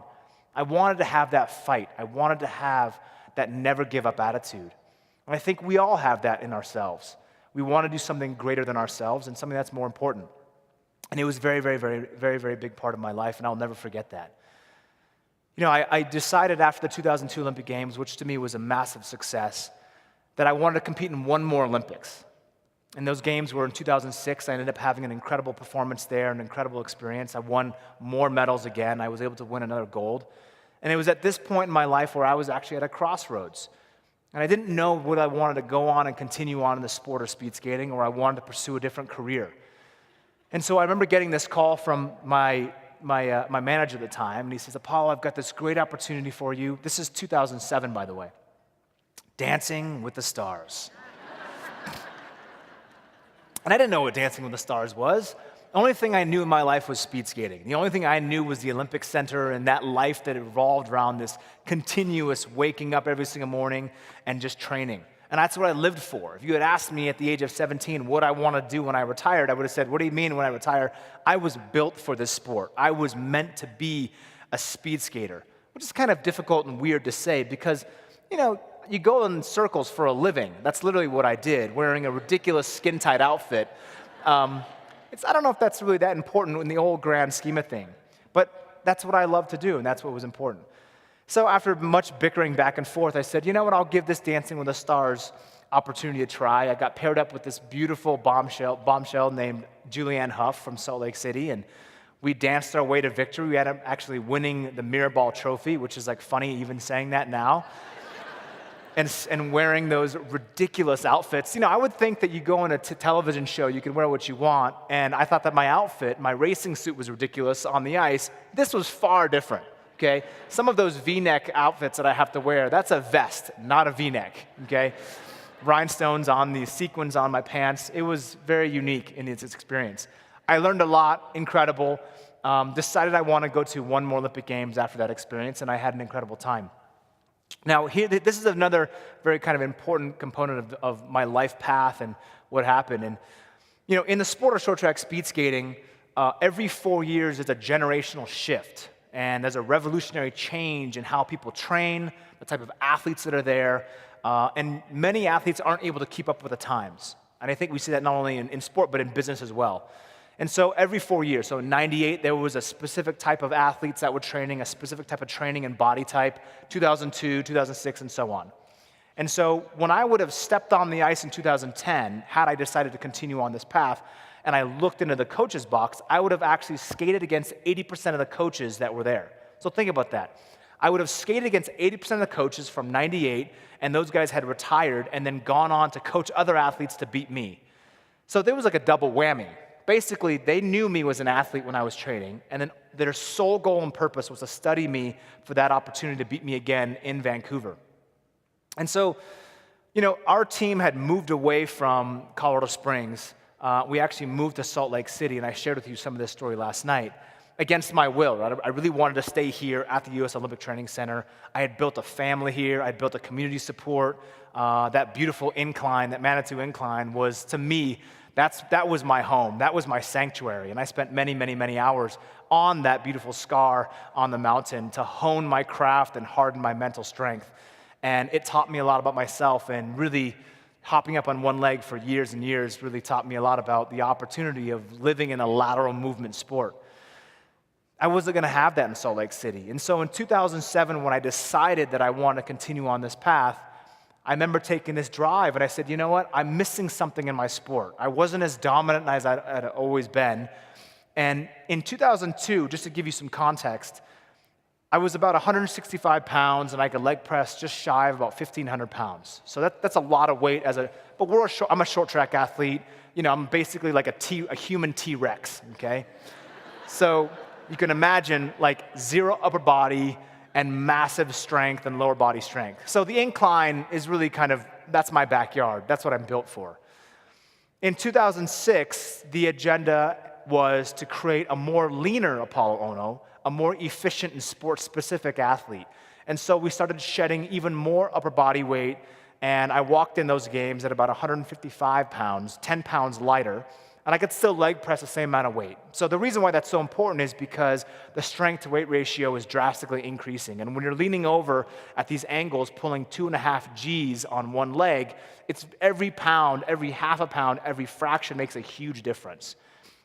I wanted to have that fight. I wanted to have that never give up attitude. And I think we all have that in ourselves. We want to do something greater than ourselves and something that's more important. And it was very, very, very, very, very big part of my life, and I'll never forget that. I decided after the 2002 Olympic Games, which to me was a massive success, that I wanted to compete in one more Olympics. And those games were in 2006. I ended up having an incredible performance there, an incredible experience. I won more medals again. I was able to win another gold. And it was at this point in my life where I was actually at a crossroads. And I didn't know whether I wanted to go on and continue on in the sport of speed skating, or I wanted to pursue a different career. And so I remember getting this call from my manager at the time, and he says, "Apollo, I've got this great opportunity for you." This is 2007, by the way. Dancing with the Stars. And I didn't know what Dancing with the Stars was. The only thing I knew in my life was speed skating. The only thing I knew was the Olympic Center and that life that revolved around this continuous waking up every single morning and just training. And that's what I lived for. If you had asked me at the age of 17 what I want to do when I retired, I would have said, "What do you mean when I retire?" I was built for this sport. I was meant to be a speed skater, which is kind of difficult and weird to say because, you go in circles for a living. That's literally what I did, wearing a ridiculous skin-tight outfit. I don't know if that's really that important in the old grand scheme of thing, but that's what I love to do, and that's what was important. So after much bickering back and forth, I said, "You know what, I'll give this Dancing with the Stars opportunity to try." I got paired up with this beautiful bombshell named Julianne Hough from Salt Lake City, and we danced our way to victory. We ended up actually winning the Mirrorball Trophy, which is funny even saying that now. And wearing those ridiculous outfits. I would think that you go on a television show, you can wear what you want, and I thought that my outfit, my racing suit was ridiculous on the ice. This was far different, okay? Some of those V-neck outfits that I have to wear, that's a vest, not a V-neck, okay? Rhinestones on the sequins on my pants. It was very unique in its experience. I learned a lot, incredible. Decided I want to go to one more Olympic Games after that experience, and I had an incredible time. Now, this is another very kind of important component of my life path and what happened. And, in the sport of short track speed skating, every 4 years is a generational shift. And there's a revolutionary change in how people train, the type of athletes that are there, and many athletes aren't able to keep up with the times. And I think we see that not only in sport, but in business as well. And so every 4 years, so in '98, there was a specific type of athletes that were training, a specific type of training and body type, 2002, 2006, and so on. And so when I would have stepped on the ice in 2010, had I decided to continue on this path, and I looked into the coach's box, I would have actually skated against 80% of the coaches that were there. So think about that. I would have skated against 80% of the coaches from '98, and those guys had retired and then gone on to coach other athletes to beat me. So there was like a double whammy. Basically, they knew me as an athlete when I was training, and then their sole goal and purpose was to study me for that opportunity to beat me again in Vancouver. And so, our team had moved away from Colorado Springs. We actually moved to Salt Lake City, and I shared with you some of this story last night. Against my will, right? I really wanted to stay here at the U.S. Olympic Training Center. I had built a family here. I had built a community support. That beautiful incline, that Manitou incline, was, to me, that was my home. That was my sanctuary. And I spent many, many, many hours on that beautiful scar on the mountain to hone my craft and harden my mental strength. And it taught me a lot about myself, and really hopping up on one leg for years and years really taught me a lot about the opportunity of living in a lateral movement sport. I wasn't going to have that in Salt Lake City. And so in 2007, when I decided that I wanted to continue on this path, I remember taking this drive, and I said, you know what? I'm missing something in my sport. I wasn't as dominant as I'd always been. And in 2002, just to give you some context, I was about 165 pounds, and I could leg press just shy of about 1,500 pounds. So that's a lot of weight but I'm a short track athlete. I'm basically like a human T-Rex, okay? So you can imagine like zero upper body and massive strength and lower body strength. So the incline is really that's my backyard. That's what I'm built for. In 2006, the agenda was to create a more leaner Apolo Ohno, a more efficient and sport-specific athlete. And so we started shedding even more upper body weight, and I walked in those games at about 155 pounds, 10 pounds lighter, and I could still leg press the same amount of weight. So the reason why that's so important is because the strength to weight ratio is drastically increasing. And when you're leaning over at these angles, pulling 2.5 Gs on one leg, it's every pound, every half a pound, every fraction makes a huge difference.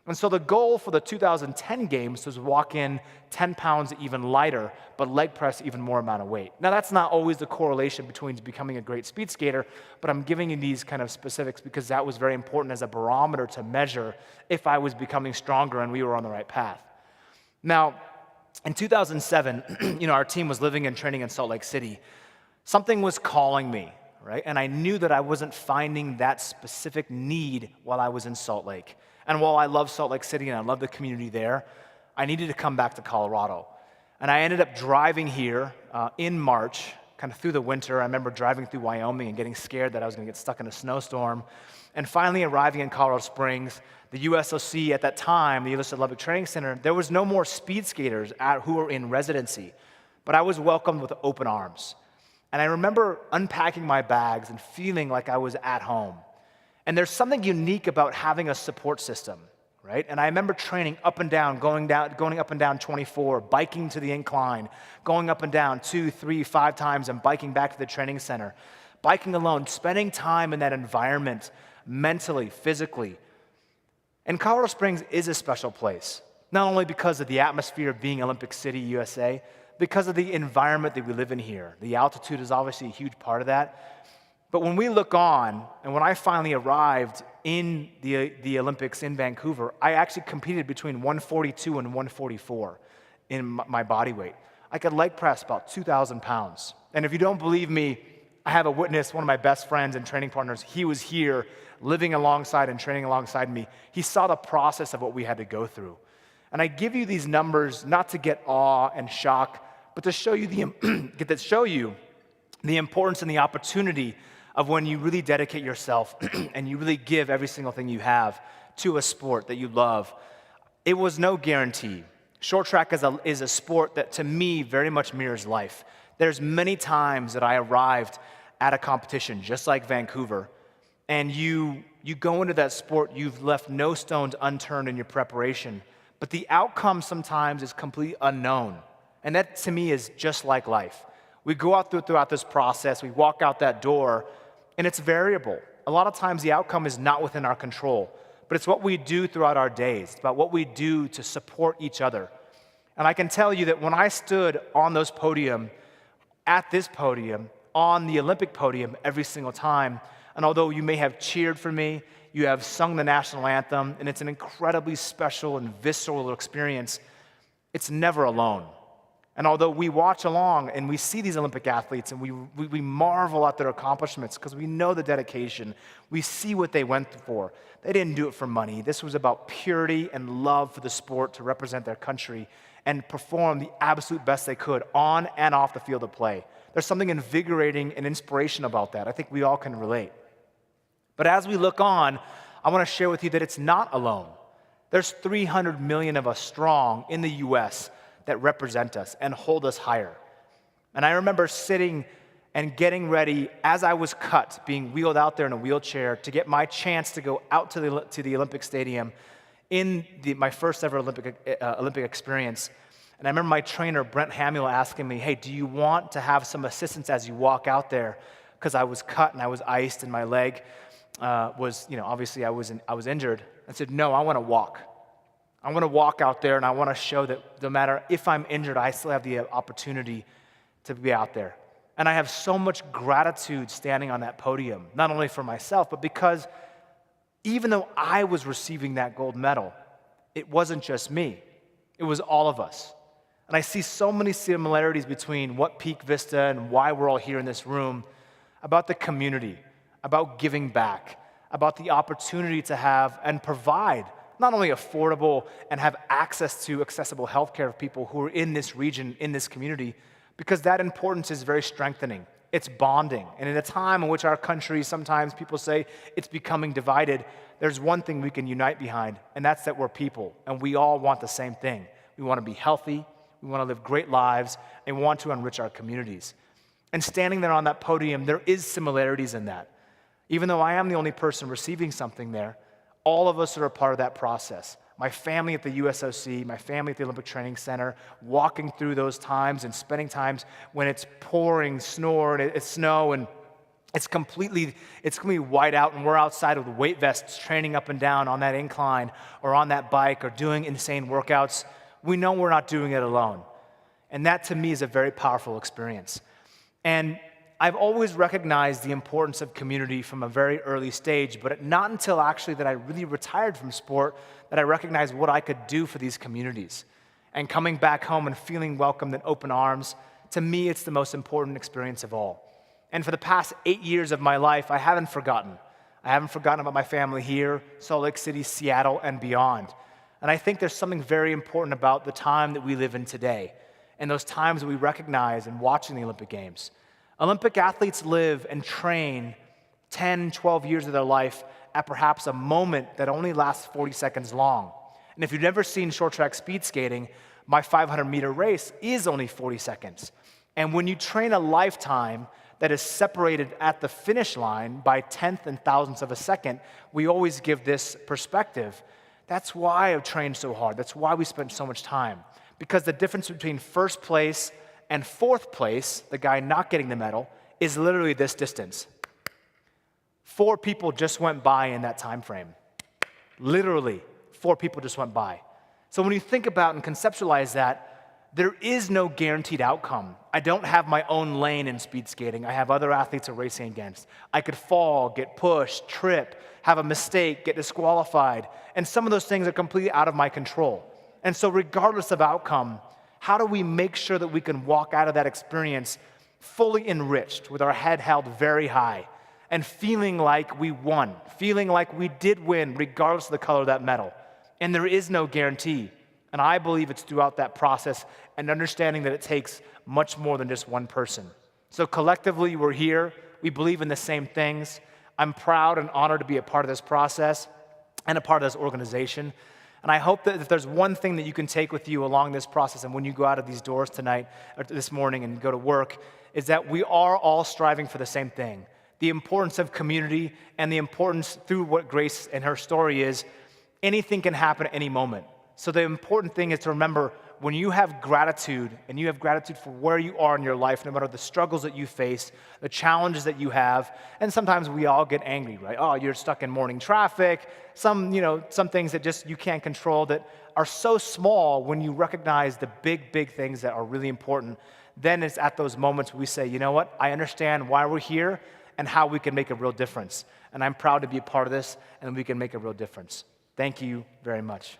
And so the goal for the 2010 games was to walk in 10 pounds even lighter, but leg press even more amount of weight. Now, that's not always the correlation between becoming a great speed skater, but I'm giving you these kind of specifics because that was very important as a barometer to measure if I was becoming stronger and we were on the right path. Now, in 2007, our team was living and training in Salt Lake City. Something was calling me, right? And I knew that I wasn't finding that specific need while I was in Salt Lake. And while I love Salt Lake City and I love the community there, I needed to come back to Colorado. And I ended up driving here in March, kind of through the winter. I remember driving through Wyoming and getting scared that I was going to get stuck in a snowstorm. And finally arriving in Colorado Springs, the USOC at that time, the U.S. Olympic Training Center, there was no more speed skaters who were in residency. But I was welcomed with open arms. And I remember unpacking my bags and feeling like I was at home. And there's something unique about having a support system, right? And I remember training up and down, going up and down 24, biking to the incline, going up and down 2, 3, 5 times, and biking back to the training center, biking alone, spending time in that environment mentally, physically. And Colorado Springs is a special place, not only because of the atmosphere of being Olympic City, USA, because of the environment that we live in here. The altitude is obviously a huge part of that. But when we look on, and when I finally arrived in the Olympics in Vancouver, I actually competed between 142 and 144 in my body weight. I could leg press about 2,000 pounds. And if you don't believe me, I have a witness, one of my best friends and training partners. He was here living alongside and training alongside me. He saw the process of what we had to go through. And I give you these numbers not to get awe and shock, but to show you the importance and the opportunity of when you really dedicate yourself and you really give every single thing you have to a sport that you love. It was no guarantee. Short track is a sport that, to me, very much mirrors life. There's many times that I arrived at a competition, just like Vancouver, and you go into that sport, you've left no stones unturned in your preparation, but the outcome sometimes is completely unknown. And that, to me, is just like life. We go out throughout this process, we walk out that door, and it's variable. A lot of times the outcome is not within our control, but it's what we do throughout our days. It's about what we do to support each other. And I can tell you that when I stood on those podium, at this podium, on the Olympic podium every single time, and although you may have cheered for me, you have sung the national anthem, and it's an incredibly special and visceral experience, it's never alone. And although we watch along and we see these Olympic athletes and we marvel at their accomplishments because we know the dedication, we see what they went for. They didn't do it for money. This was about purity and love for the sport to represent their country and perform the absolute best they could on and off the field of play. There's something invigorating and inspiration about that. I think we all can relate. But as we look on, I want to share with you that it's not alone. There's 300 million of us strong in the U.S. that represent us and hold us higher. And I remember sitting and getting ready as I was cut, being wheeled out there in a wheelchair to get my chance to go out to the Olympic Stadium in my first ever Olympic experience. And I remember my trainer, Brent Hamill, asking me, hey, do you want to have some assistance as you walk out there? Because I was cut and I was iced and my leg obviously I was injured. I said, no, I want to walk. I want to walk out there and I want to show that no matter if I'm injured, I still have the opportunity to be out there. And I have so much gratitude standing on that podium, not only for myself, but because even though I was receiving that gold medal, it wasn't just me. It was all of us. And I see so many similarities between what Peak Vista and why we're all here in this room, about the community, about giving back, about the opportunity to have and provide not only affordable and have access to accessible healthcare of people who are in this region, in this community, because that importance is very strengthening. It's bonding. And in a time in which our country, sometimes people say it's becoming divided, there's one thing we can unite behind, and that's that we're people, and we all want the same thing. We want to be healthy, we want to live great lives, and we want to enrich our communities. And standing there on that podium, there is similarities in that. Even though I am the only person receiving something there, all of us are a part of that process. My family at the USOC, my family at the Olympic Training Center, walking through those times and spending times when it's pouring snow and it's completely white out and we're outside with weight vests training up and down on that incline or on that bike or doing insane workouts. We know we're not doing it alone. And that to me is a very powerful experience. And I've always recognized the importance of community from a very early stage, but not until actually that I really retired from sport that I recognized what I could do for these communities. And coming back home and feeling welcomed in open arms, to me, it's the most important experience of all. And for the past 8 years of my life, I haven't forgotten. I haven't forgotten about my family here, Salt Lake City, Seattle, and beyond. And I think there's something very important about the time that we live in today and those times that we recognize in watching the Olympic Games. Olympic athletes live and train 10, 12 years of their life at perhaps a moment that only lasts 40 seconds long. And if you've never seen short track speed skating, my 500-meter race is only 40 seconds. And when you train a lifetime that is separated at the finish line by tenth and thousandths of a second, we always give this perspective. That's why I've trained so hard. That's why we spent so much time. Because the difference between first place and fourth place, the guy not getting the medal, is literally this distance. 4 people just went by in that time frame. Literally, 4 people just went by. So when you think about and conceptualize that, there is no guaranteed outcome. I don't have my own lane in speed skating. I have other athletes I'm racing against. I could fall, get pushed, trip, have a mistake, get disqualified, and some of those things are completely out of my control. And so regardless of outcome, how do we make sure that we can walk out of that experience fully enriched, with our head held very high, and feeling like we won, feeling like we did win regardless of the color of that medal? And there is no guarantee. And I believe it's throughout that process and understanding that it takes much more than just one person. So collectively, we're here. We believe in the same things. I'm proud and honored to be a part of this process and a part of this organization. And I hope that if there's one thing that you can take with you along this process and when you go out of these doors tonight or this morning and go to work, is that we are all striving for the same thing. The importance of community and the importance through what Grace and her story is, anything can happen at any moment. So the important thing is to remember, when you have gratitude, and you have gratitude for where you are in your life, no matter the struggles that you face, the challenges that you have, and sometimes we all get angry, right? Oh, you're stuck in morning traffic, some things that just you can't control that are so small. When you recognize the big things that are really important, then it's at those moments where we say, you know what, I understand why we're here and how we can make a real difference. And I'm proud to be a part of this, and we can make a real difference. Thank you very much.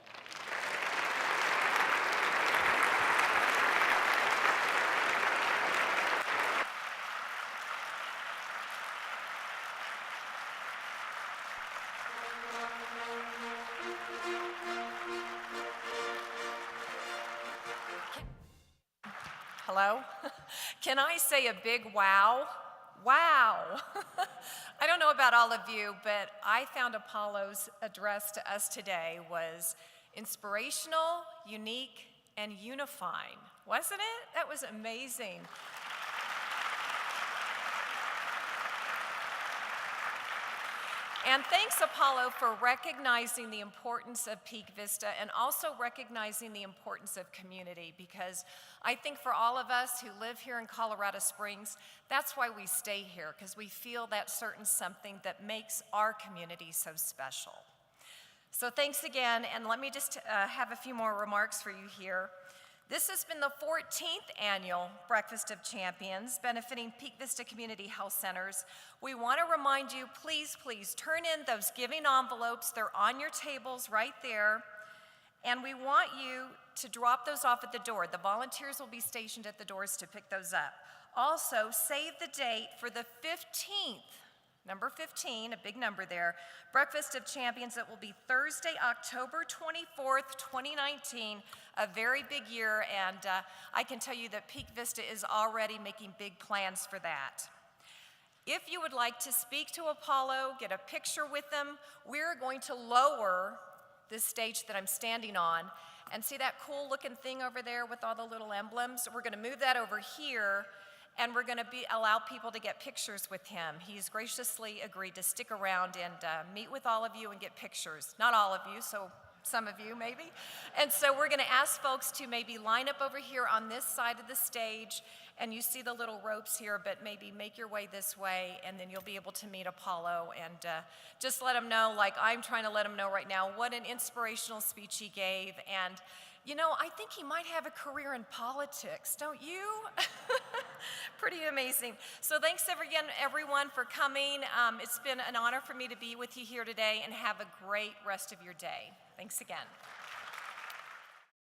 Hello? Can I say a big wow? Wow. I don't know about all of you, but I found Apollo's address to us today was inspirational, unique, and unifying. Wasn't it? That was amazing. And thanks, Apollo, for recognizing the importance of Peak Vista and also recognizing the importance of community, because I think for all of us who live here in Colorado Springs, that's why we stay here, because we feel that certain something that makes our community so special. So thanks again, and let me just have a few more remarks for you here. This has been the 14th annual Breakfast of Champions, benefiting Peak Vista Community Health Centers. We want to remind you, please turn in those giving envelopes. They're on your tables right there. And we want you to drop those off at the door. The volunteers will be stationed at the doors to pick those up. Also, save the date for the 15th. Number 15, a big number there, Breakfast of Champions. It will be Thursday, October 24th, 2019, a very big year, and I can tell you that Peak Vista is already making big plans for that. If you would like to speak to Apollo, get a picture with them, we're going to lower this stage that I'm standing on, and see that cool looking thing over there with all the little emblems? We're gonna move that over here, and we're going to allow people to get pictures with him. He's graciously agreed to stick around and meet with all of you and get pictures. Not all of you, so some of you maybe. And so we're going to ask folks to maybe line up over here on this side of the stage, and you see the little ropes here, but maybe make your way this way, and then you'll be able to meet Apollo and just let him know, like I'm trying to let him know right now, what an inspirational speech he gave. And you know, I think he might have a career in politics, don't you? Pretty amazing. So thanks again, everyone, for coming. It's been an honor for me to be with you here today, and have a great rest of your day. Thanks again.